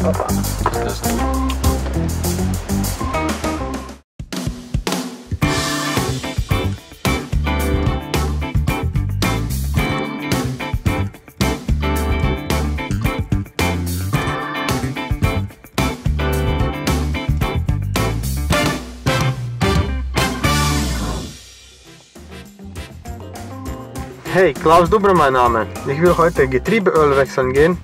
Das ist gut. Hey, Klaus Dubber mein Name. Ich will heute Getriebeöl wechseln gehen.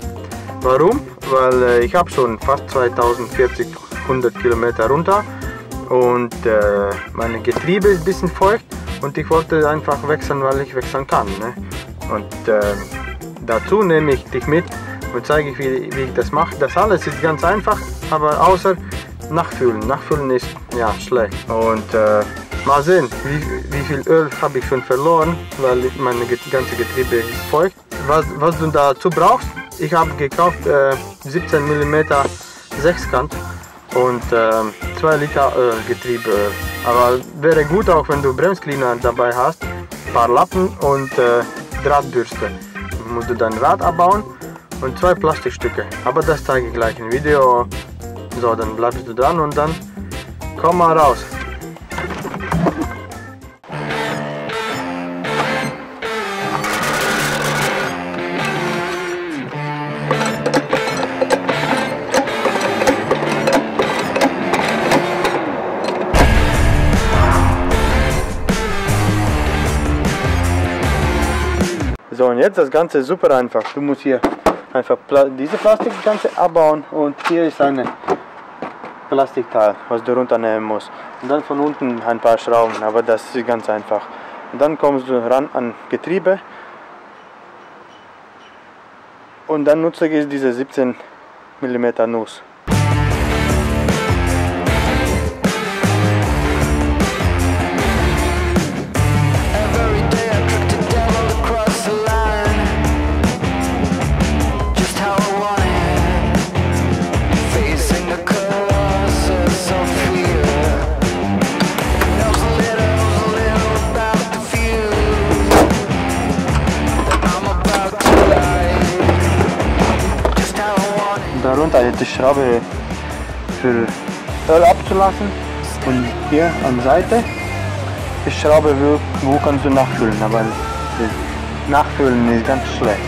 Warum? Weil ich habe schon fast 2400 Kilometer runter und mein Getriebe ist ein bisschen feucht und ich wollte einfach wechseln, weil ich wechseln kann. Ne? Und dazu nehme ich dich mit und zeige ich, wie ich das mache. Das alles ist ganz einfach, aber außer Nachfüllen. Nachfüllen ist ja schlecht. Und mal sehen, wie viel Öl habe ich schon verloren, weil mein ganze Getriebe ist feucht. Was du dazu brauchst, ich habe gekauft 17 mm Sechskant und 2 Liter Öl, Getriebeöl. Aber wäre gut auch, wenn du Bremscleaner dabei hast, ein paar Lappen und Drahtbürste. Musst du dein Rad abbauen und 2 Plastikstücke. Aber das zeige ich gleich im Video. So, dann bleibst du dran und dann komm mal raus. So, und jetzt das Ganze super einfach. Du musst hier einfach diese Plastik Ganze abbauen und hier ist ein Plastikteil, was du runternehmen musst. Und dann von unten ein paar Schrauben, aber das ist ganz einfach. Und dann kommst du ran an Getriebe und dann nutze ich diese 17 mm Nuss. Darunter jetzt die Schraube für Öl abzulassen und hier an der Seite die Schraube, wo kannst du nachfüllen, aber das Nachfüllen ist ganz schlecht.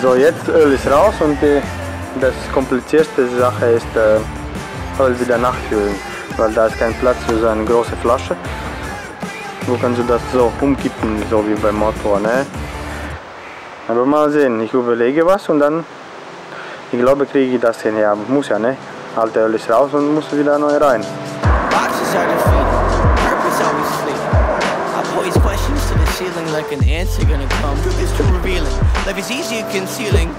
So, jetzt Öl ist raus und das komplizierteste Sache ist Öl wieder nachfüllen, weil da ist kein Platz für so eine große Flasche. Wo kannst du das so umkippen, so wie beim Motor, ne? Aber mal sehen, ich überlege was und dann Ich glaube, kriege ich das hin, ja, muss ja, ne? Alte Öl ist raus und muss wieder neu rein. Boxes are defeated, purpose always fleeting. I pose questions to the ceiling like an answer gonna come. Truth is too revealing, life is easier concealing.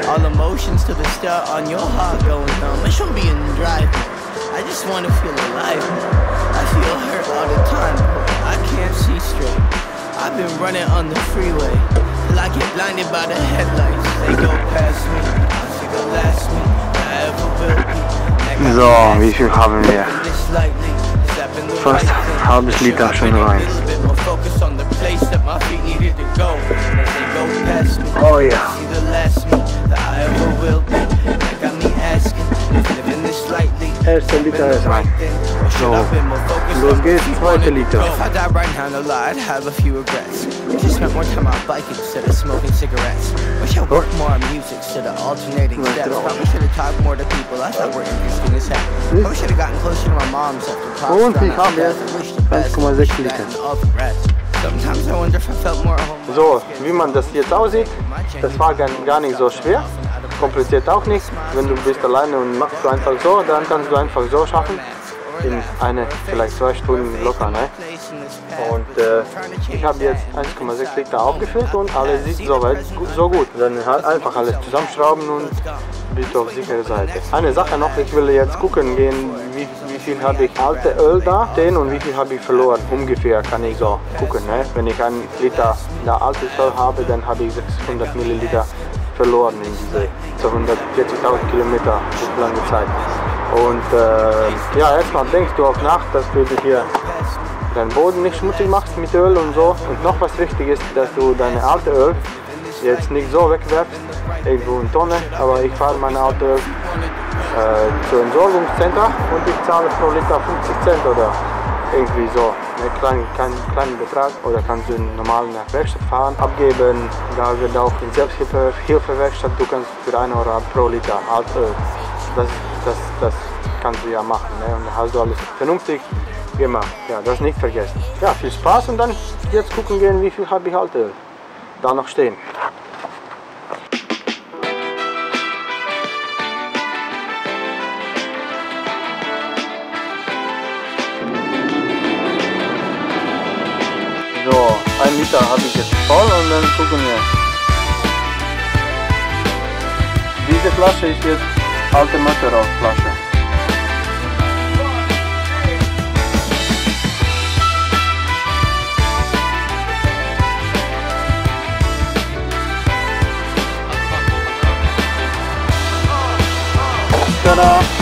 All emotions to the start on your heart going numb. I shouldn't be in driving, I just wanna feel alive. I feel hurt all the time, I can't see straight. I've been running on the freeway till I get blinded by the headlights. They go past me, I see the last me I ever will be. So, wie viel haben wir? Fast ein halbes Liter schon rein. Oh ja. Erster Liter ist rein. So, los geht's, zweiter Liter. Und ich habe jetzt 1,6 Liter. So, wie man das jetzt aussieht, das war gar nicht so schwer. Kompliziert auch nicht. Wenn du bist alleine und machst du einfach so, dann kannst du einfach so schaffen. In vielleicht 2 Stunden locker, ne? Und ich habe jetzt 1,6 Liter aufgefüllt und alles sieht soweit so gut. Dann halt einfach alles zusammenschrauben und bist auf sichere Seite. Eine Sache noch, ich will jetzt gucken gehen, wie viel habe ich alte Öl da stehen und wie viel habe ich verloren. Ungefähr kann ich so gucken, ne? Wenn ich 1 Liter da altes Öl habe, dann habe ich 600 Milliliter verloren in diese 240.000 Kilometer so lange Zeit. Und ja, erstmal denkst du auch nach, dass du hier deinen Boden nicht schmutzig machst mit Öl und so. Und noch was wichtig ist, dass du deine alte Öl jetzt nicht so wegwerfst, irgendwo in Tonne, aber ich fahre meine alte Öl zur Entsorgungszentrum und ich zahle pro Liter 50 Cent oder irgendwie so. Einen kleinen Betrag, oder kannst du normal nach Werkstatt fahren, abgeben. Da wird auch in Selbsthilfewerkstatt, du kannst für 1 Euro pro Liter Altöl. Das kannst du ja machen, ne? Und dann hast du alles vernünftig gemacht. Ja, das nicht vergessen. Ja, viel Spaß und dann jetzt gucken gehen, wie viel habe ich Altöl da noch stehen. So, 1 Liter habe ich jetzt voll und dann gucken wir. Diese Flasche ist jetzt alte Motorradflasche. Tada!